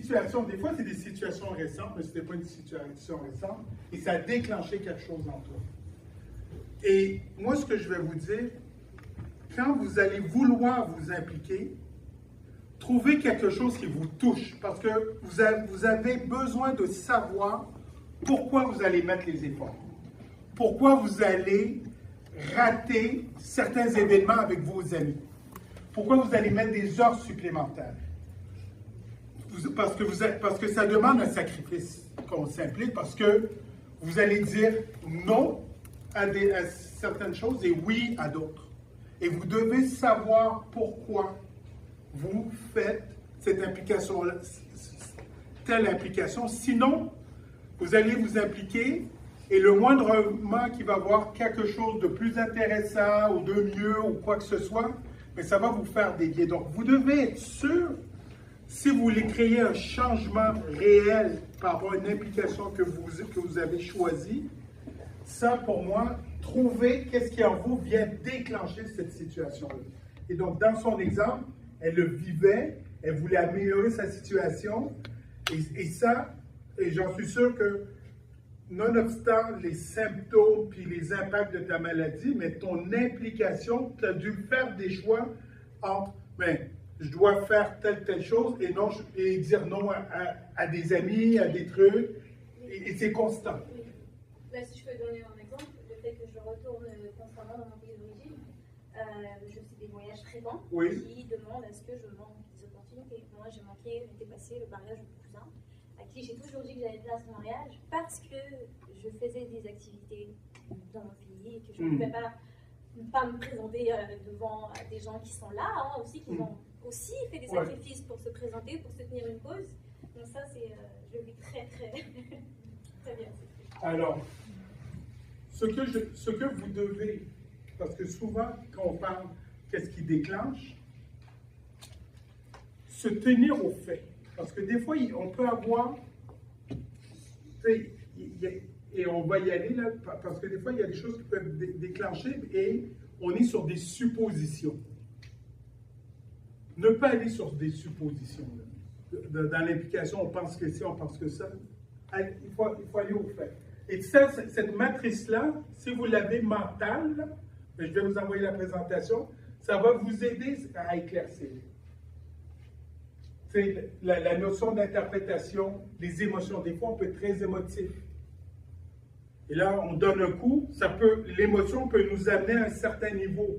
situation, des fois c'est des situations récentes, mais ce n'était pas une situation récente, et ça a déclenché quelque chose en toi. Et moi, ce que je vais vous dire, quand vous allez vouloir vous impliquer, trouvez quelque chose qui vous touche, parce que vous avez besoin de savoir pourquoi vous allez mettre les efforts, pourquoi vous allez rater certains événements avec vos amis, pourquoi vous allez mettre des heures supplémentaires. Parce que ça demande un sacrifice qu'on s'implique, parce que vous allez dire non à certaines choses et oui à d'autres. Et vous devez savoir pourquoi vous faites cette implication, telle implication. Sinon, vous allez vous impliquer et le moindrement qu'il va voir quelque chose de plus intéressant ou de mieux ou quoi que ce soit, mais ça va vous faire dévier. Donc, vous devez être sûr, si vous voulez créer un changement réel par rapport à une implication que vous avez choisie, ça, pour moi, trouver qu'est-ce qui en vous vient déclencher cette situation-là. Et donc, dans son exemple, elle le vivait, elle voulait améliorer sa situation, et j'en suis sûr que, nonobstant les symptômes puis les impacts de ta maladie, mais ton implication, tu as dû faire des choix entre, je dois faire telle chose et dire non à des amis, à des trucs, et c'est constant. Oui. Là, si je peux donner un exemple, le fait que je retourne constamment dans mon pays d'origine, je fais des voyages fréquents qui demandent à ce que je manque des opportunités. Moi, j'ai manqué, j'ai dépassé le mariage de mon cousin, à qui j'ai toujours dit que j'avais place au mariage parce que je faisais des activités dans mon pays et que je ne pouvais pas me présenter devant des gens qui sont là, aussi, qui ont aussi fait des sacrifices pour se présenter, pour soutenir une cause. Donc ça, je le vis très, très, très bien. Alors, ce que vous devez, parce que souvent, quand on parle qu'est-ce qui déclenche, se tenir au fait. Parce que des fois, on peut avoir, et on va y aller là, parce que des fois, il y a des choses qui peuvent déclencher et on est sur des suppositions. Ne pas aller sur des suppositions. Là. Dans l'implication, on pense que ci, on pense que ça. Il faut aller au fait. Et ça, cette matrice-là, si vous l'avez mentale, là, je vais vous envoyer la présentation, ça va vous aider à éclaircir. La notion d'interprétation, les émotions. Des fois, on peut être très émotif. Et là, on donne un coup, l'émotion peut nous amener à un certain niveau.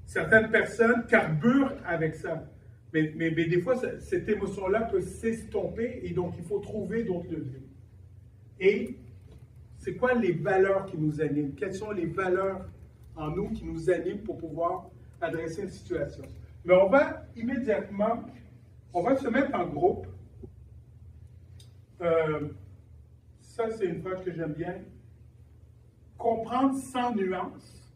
Certaines personnes carburent avec ça. Mais des fois, cette émotion-là peut s'estomper et donc il faut trouver d'autres leviers. Et c'est quoi les valeurs qui nous animent? Quelles sont les valeurs en nous qui nous animent pour pouvoir adresser une situation? Mais on va immédiatement, on va se mettre en groupe. Ça, c'est une phrase que j'aime bien. Comprendre sans nuance.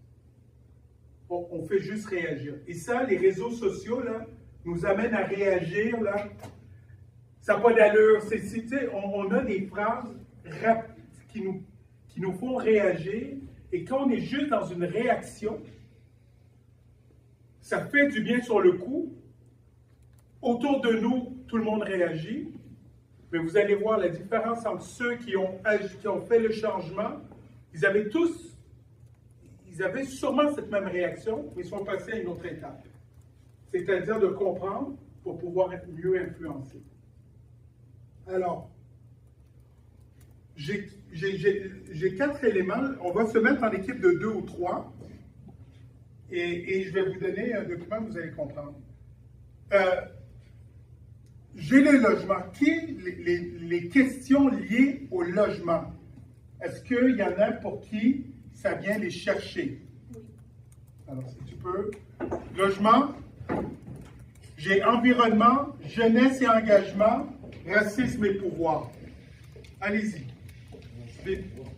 On fait juste réagir. Et ça, les réseaux sociaux, là, nous amènent à réagir, là. Ça n'a pas d'allure. On a des phrases rapides qui nous font réagir. Et quand on est juste dans une réaction, ça fait du bien sur le coup. Autour de nous, tout le monde réagit. Mais vous allez voir la différence entre ceux qui ont fait le changement. Ils avaient sûrement cette même réaction, mais ils sont passés à une autre étape. C'est-à-dire de comprendre pour pouvoir être mieux influencés. Alors, j'ai 4 éléments. On va se mettre en équipe de 2 ou 3. Et je vais vous donner un document que vous allez comprendre. J'ai le logement. Les questions liées au logement. Est-ce qu'il y en a pour qui ça vient les chercher? Oui. Alors, si tu peux. Logement. J'ai environnement, jeunesse et engagement, racisme et pouvoir. Allez-y.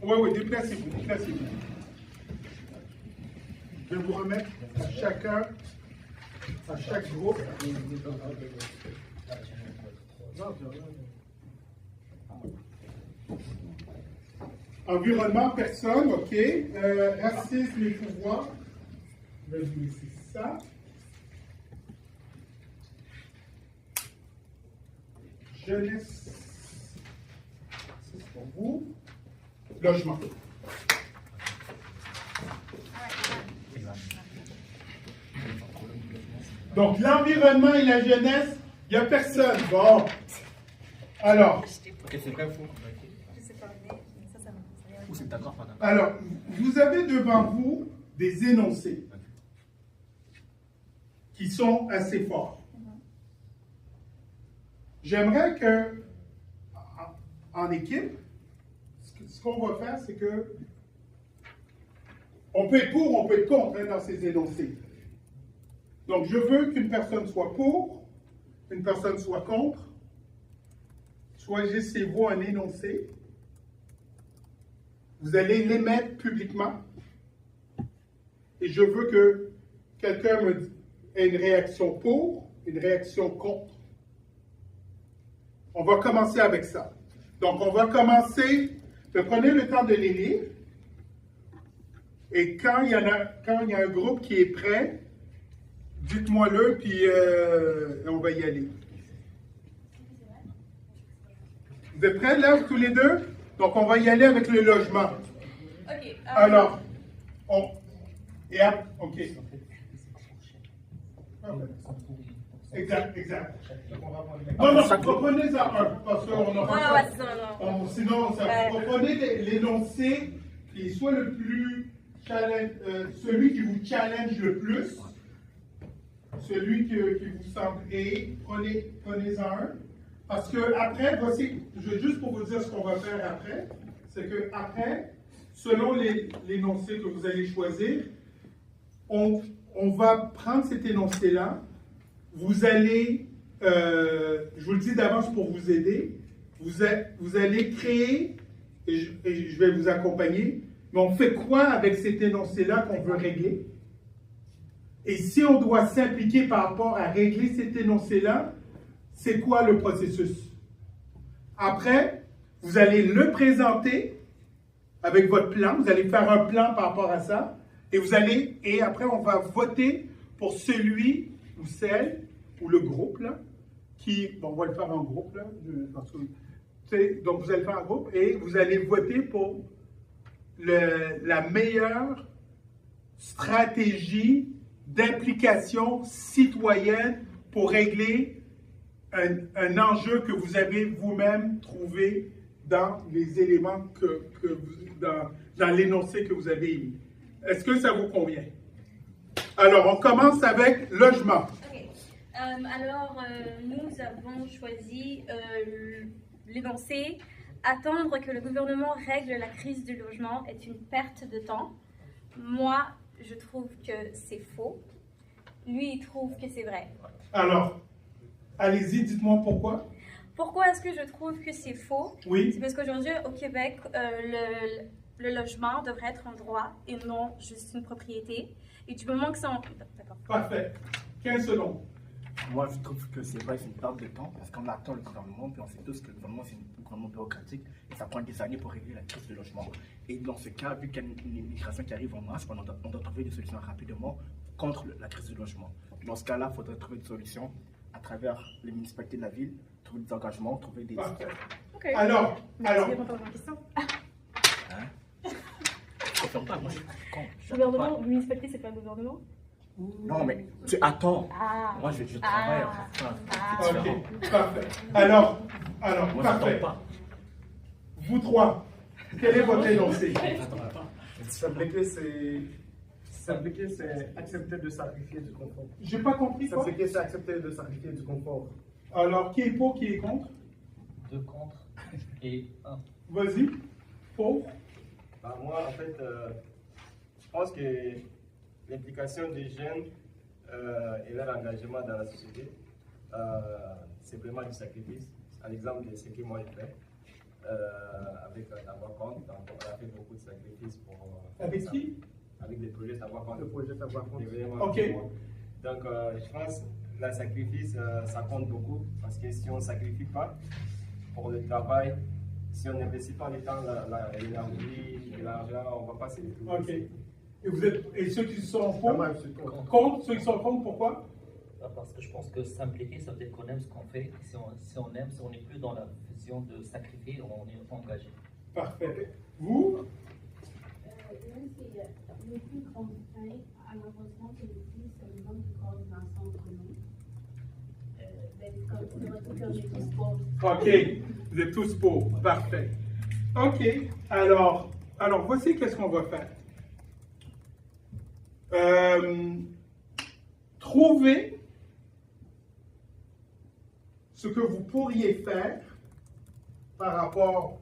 Oui, déplacez-vous. Je vais vous remettre à chacun, à chaque groupe. Environnement, personne, OK. Racisme et pouvoir. Je vais vous laisser ça. jeunesse, c'est pour vous. Logement. Donc, l'environnement et la jeunesse, il n'y a personne. Bon. Alors. Ok, c'est vrai ou faux? Je sais pas, mais ça Ou c'est d'accord, pas d'accord? Alors, vous avez devant vous des énoncés qui sont assez forts. J'aimerais que, en équipe, ce qu'on va faire, c'est que on peut être pour, on peut être contre dans ces énoncés. Donc, je veux qu'une personne soit pour, qu'une personne soit contre. Choisissez-vous un énoncé. Vous allez l'émettre publiquement. Et je veux que quelqu'un ait une réaction pour, une réaction contre. On va commencer avec ça. Donc, on va commencer. Prenez le temps de les lire. Et quand il y a un groupe qui est prêt, dites-moi-le, puis on va y aller. Vous êtes prêts là, tous les deux? Donc, on va y aller avec le logement. OK. Alors, OK. Exact. Non, reprenez-en un, parce qu'on aura sinon, reprenez l'énoncé qui soit le plus celui qui vous challenge le plus, celui qui vous semble, et prenez-en un. Parce que après, voici, juste pour vous dire ce qu'on va faire après, c'est que après, selon l'énoncé que vous allez choisir, on va prendre cet énoncé-là, vous allez, je vous le dis d'avance pour vous aider, vous allez créer, et je vais vous accompagner, mais on fait quoi avec cet énoncé-là qu'on veut régler? Et si on doit s'impliquer par rapport à régler cet énoncé-là, c'est quoi le processus? Après, vous allez le présenter avec votre plan, vous allez faire un plan par rapport à ça, et après on va voter pour celui ou celle, ou le groupe, là, on va le faire en groupe, là, donc vous allez le faire en groupe, et vous allez voter pour la meilleure stratégie d'implication citoyenne pour régler un enjeu que vous avez vous-même trouvé dans les éléments dans l'énoncé que vous avez émis. Est-ce que ça vous convient? Alors, on commence avec logement. OK. Alors, nous avons choisi l'énoncé « Attendre que le gouvernement règle la crise du logement est une perte de temps. » Moi, je trouve que c'est faux. Lui, il trouve que c'est vrai. Alors, allez-y, dites-moi pourquoi. Pourquoi est-ce que je trouve que c'est faux? Oui. C'est parce qu'aujourd'hui, au Québec, le logement devrait être un droit et non juste une propriété. Et du moment que c'est D'accord. Parfait. 15 secondes. Moi, je trouve que c'est vrai, c'est une perte de temps parce qu'on attend le gouvernement, puis on sait tous que le gouvernement, c'est un gouvernement bureaucratique et ça prend des années pour régler la crise du logement. Et dans ce cas, vu qu'il y a une immigration qui arrive en masse, on doit trouver des solutions rapidement contre la crise du logement. Dans ce cas-là, il faudrait trouver des solutions à travers les municipalités de la ville, trouver des engagements, trouver des... OK. Alors. Merci de répondre à ma question. Pas, moi, je suis con. Gouvernement, municipalité, c'est pas le gouvernement? Non, mais tu attends. Ah. Moi, je travaille en fait. C'est différent. OK, parfait. Alors, Moi, parfait. j'attends pas. Vous trois, quel est votre énoncé? S'impliquer, c'est accepter de sacrifier du confort. J'ai pas compris quoi. S'impliquer, c'est accepter de sacrifier du confort. Alors, qui est pour, qui est contre? 2 contre et 1. Vas-y. Pour. Bah, moi, en fait, je pense que l'implication des jeunes et leur engagement dans la société, c'est vraiment du sacrifice. À l'exemple de ce que moi je fais avec la voix compte. Donc, on a fait beaucoup de sacrifices pour. Avec qui? Avec des projets savoir compte. Le projet savoir compte. Ok. Donc, je pense que le sacrifice, ça compte beaucoup parce que si on ne sacrifie pas pour le travail, si on n'investit pas le temps, l'énergie, l'argent, on ne va pas se retrouver. OK. Et ceux qui sont pour? Moi, je suis contre. Contre? Ceux qui sont contre, pourquoi? Parce que je pense que s'impliquer, ça veut dire qu'on aime ce qu'on fait. Si on aime, si on n'est plus dans la vision de sacrifier, on est engagé. Parfait. Vous? Même si le plus grand frein à l'avancement collectif, c'est le manque de coordination entre nous. OK. Vous êtes tous pour. Parfait. OK. Alors voici qu'est-ce qu'on va faire. Trouvez ce que vous pourriez faire par rapport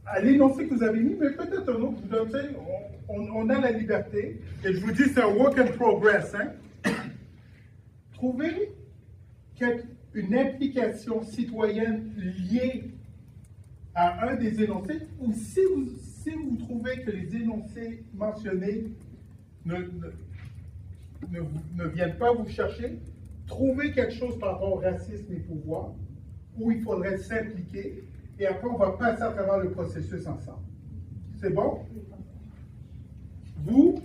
à l'énoncé que vous avez mis, mais peut-être un autre. On a la liberté. Et je vous dis, c'est un work in progress. Hein? Trouvez une implication citoyenne liée à un des énoncés, ou si vous trouvez que les énoncés mentionnés ne viennent pas vous chercher, trouvez quelque chose par rapport au racisme et pouvoir, où il faudrait s'impliquer, et après on va passer à travers le processus ensemble. C'est bon? Vous?